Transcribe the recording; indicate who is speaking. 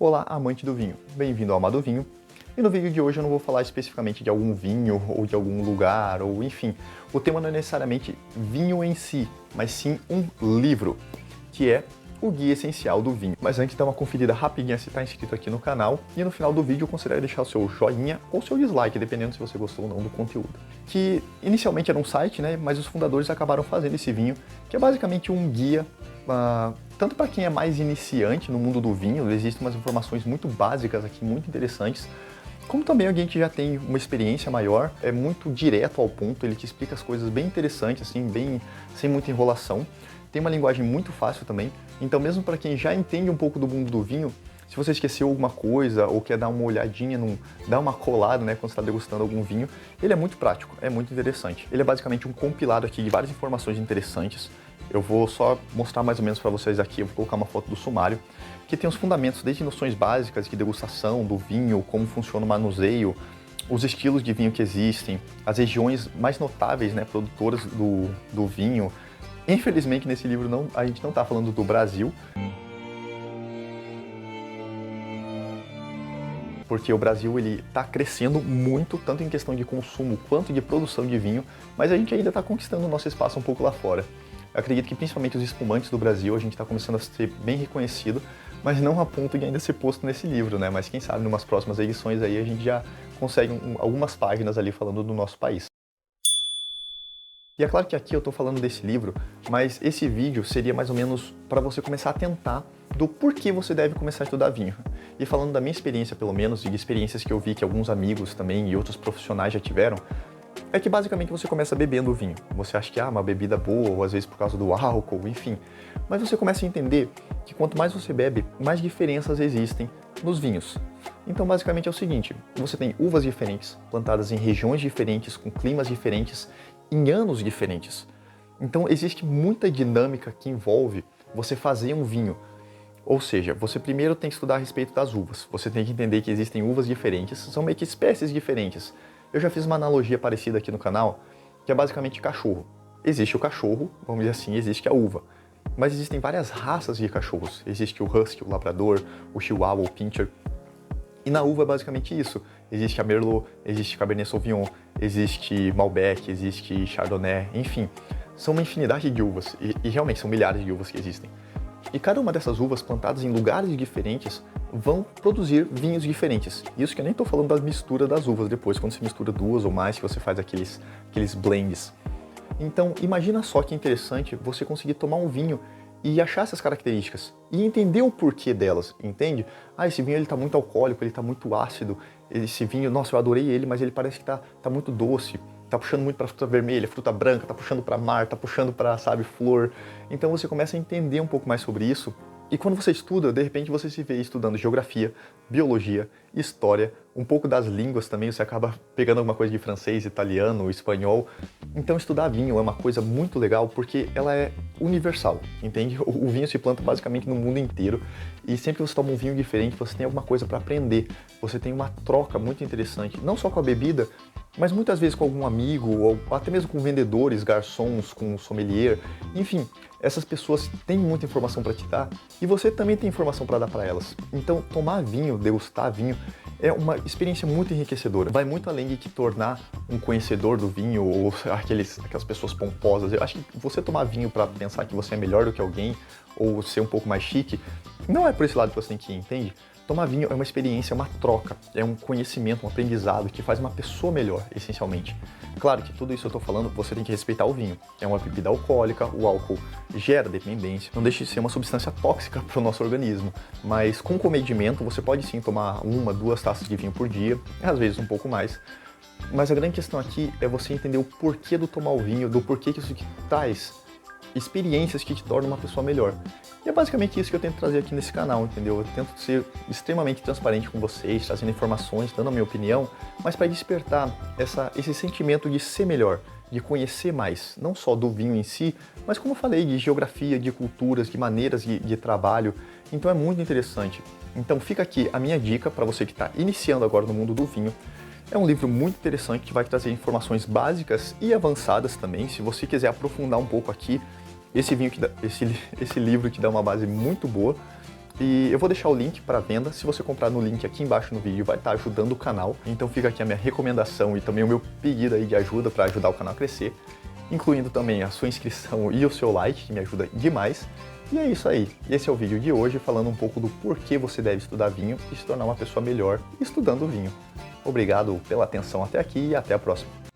Speaker 1: Olá, amante do vinho, bem-vindo ao Amado Vinho. E no vídeo de hoje eu não vou falar especificamente de algum vinho ou de algum lugar, ou enfim, o tema não é necessariamente vinho em si, mas sim um livro, que é o Guia Essencial do Vinho. Mas antes, dá uma conferida rapidinha se está inscrito aqui no canal e no final do vídeo eu considero deixar o seu joinha ou seu dislike, dependendo se você gostou ou não do conteúdo. Que inicialmente era um site, né, mas os fundadores acabaram fazendo esse vinho, que é basicamente um guia, tanto para quem é mais iniciante no mundo do vinho, existem umas informações muito básicas aqui, muito interessantes, como também alguém que já tem uma experiência maior, é muito direto ao ponto, ele te explica as coisas bem interessantes, assim, bem sem muita enrolação. Tem uma linguagem muito fácil também, então mesmo para quem já entende um pouco do mundo do vinho, se você esqueceu alguma coisa ou quer dar uma olhadinha, dar uma colada, né, quando está degustando algum vinho, ele é muito prático, é muito interessante. Ele é basicamente um compilado aqui de várias informações interessantes. Eu vou só mostrar mais ou menos para vocês aqui, eu vou colocar uma foto do sumário, que tem os fundamentos, desde noções básicas de degustação do vinho, como funciona o manuseio, os estilos de vinho que existem, as regiões mais notáveis, né, produtoras do vinho. Infelizmente, nesse livro a gente não está falando do Brasil, porque o Brasil está crescendo muito, tanto em questão de consumo quanto de produção de vinho, mas a gente ainda está conquistando o nosso espaço um pouco lá fora. Eu acredito que principalmente os espumantes do Brasil, a gente está começando a ser bem reconhecido, mas não a ponto de ainda ser posto nesse livro, né? Mas quem sabe, em umas próximas edições aí, a gente já consegue algumas páginas ali falando do nosso país. E é claro que aqui eu estou falando desse livro, mas esse vídeo seria mais ou menos para você começar a tentar do porquê você deve começar a estudar vinho. E falando da minha experiência, pelo menos, e de experiências que eu vi que alguns amigos também e outros profissionais já tiveram, é que basicamente você começa bebendo o vinho. Você acha que é uma bebida boa, ou às vezes por causa do álcool, enfim. Mas você começa a entender que quanto mais você bebe, mais diferenças existem nos vinhos. Então basicamente é o seguinte, você tem uvas diferentes, plantadas em regiões diferentes, com climas diferentes, em anos diferentes. Então existe muita dinâmica que envolve você fazer um vinho. Ou seja, você primeiro tem que estudar a respeito das uvas. Você tem que entender que existem uvas diferentes, são meio que espécies diferentes. Eu já fiz uma analogia parecida aqui no canal, que é basicamente cachorro. Existe o cachorro, vamos dizer assim, existe a uva. Mas existem várias raças de cachorros. Existe o Husky, o Labrador, o Chihuahua, o Pinscher. E na uva é basicamente isso. Existe a Merlot, existe Cabernet Sauvignon, existe Malbec, existe Chardonnay, enfim. São uma infinidade de uvas, e realmente são milhares de uvas que existem. E cada uma dessas uvas plantadas em lugares diferentes vão produzir vinhos diferentes. Isso que eu nem estou falando da mistura das uvas depois, quando você mistura duas ou mais, que você faz aqueles blends. Então, imagina só que interessante você conseguir tomar um vinho e achar essas características e entender o porquê delas, entende? Ah, esse vinho ele tá muito alcoólico, ele tá muito ácido, esse vinho, nossa, eu adorei ele, mas ele parece que tá muito doce, tá puxando muito para fruta vermelha, fruta branca, tá puxando para mar, tá puxando para, sabe, flor. Então você começa a entender um pouco mais sobre isso. E quando você estuda, de repente você se vê estudando geografia, biologia, história, um pouco das línguas também, você acaba pegando alguma coisa de francês, italiano, espanhol. Então estudar vinho é uma coisa muito legal porque ela é universal, entende? O vinho se planta basicamente no mundo inteiro e sempre que você toma um vinho diferente, você tem alguma coisa para aprender. Você tem uma troca muito interessante, não só com a bebida, mas muitas vezes com algum amigo, ou até mesmo com vendedores, garçons, com sommelier, enfim, essas pessoas têm muita informação para te dar e você também tem informação para dar para elas. Então, tomar vinho, degustar vinho, é uma experiência muito enriquecedora. Vai muito além de te tornar um conhecedor do vinho ou aquelas pessoas pomposas. Eu acho que você tomar vinho para pensar que você é melhor do que alguém ou ser um pouco mais chique, não é por esse lado que você tem que ir, entende? Tomar vinho é uma experiência, é uma troca, é um conhecimento, um aprendizado que faz uma pessoa melhor, essencialmente. Claro que tudo isso eu estou falando, você tem que respeitar o vinho. É uma bebida alcoólica, o álcool gera dependência, não deixa de ser uma substância tóxica para o nosso organismo. Mas com comedimento, você pode sim tomar 1, 2 taças de vinho por dia, às vezes um pouco mais. Mas a grande questão aqui é você entender o porquê do tomar o vinho, do porquê que isso te traz experiências que te tornam uma pessoa melhor. E é basicamente isso que eu tento trazer aqui nesse canal, entendeu? Eu tento ser extremamente transparente com vocês, trazendo informações, dando a minha opinião, mas para despertar esse sentimento de ser melhor, de conhecer mais, não só do vinho em si, mas como eu falei, de geografia, de culturas, de maneiras de trabalho. Então é muito interessante. Então fica aqui a minha dica para você que está iniciando agora no mundo do vinho. É um livro muito interessante que vai trazer informações básicas e avançadas também. Se você quiser aprofundar um pouco aqui, esse livro te dá uma base muito boa. E eu vou deixar o link para venda. Se você comprar no link aqui embaixo no vídeo, vai estar ajudando o canal. Então fica aqui a minha recomendação e também o meu pedido aí de ajuda para ajudar o canal a crescer, incluindo também a sua inscrição e o seu like, que me ajuda demais. E é isso aí. Esse é o vídeo de hoje, falando um pouco do porquê você deve estudar vinho e se tornar uma pessoa melhor estudando vinho. Obrigado pela atenção até aqui e até a próxima.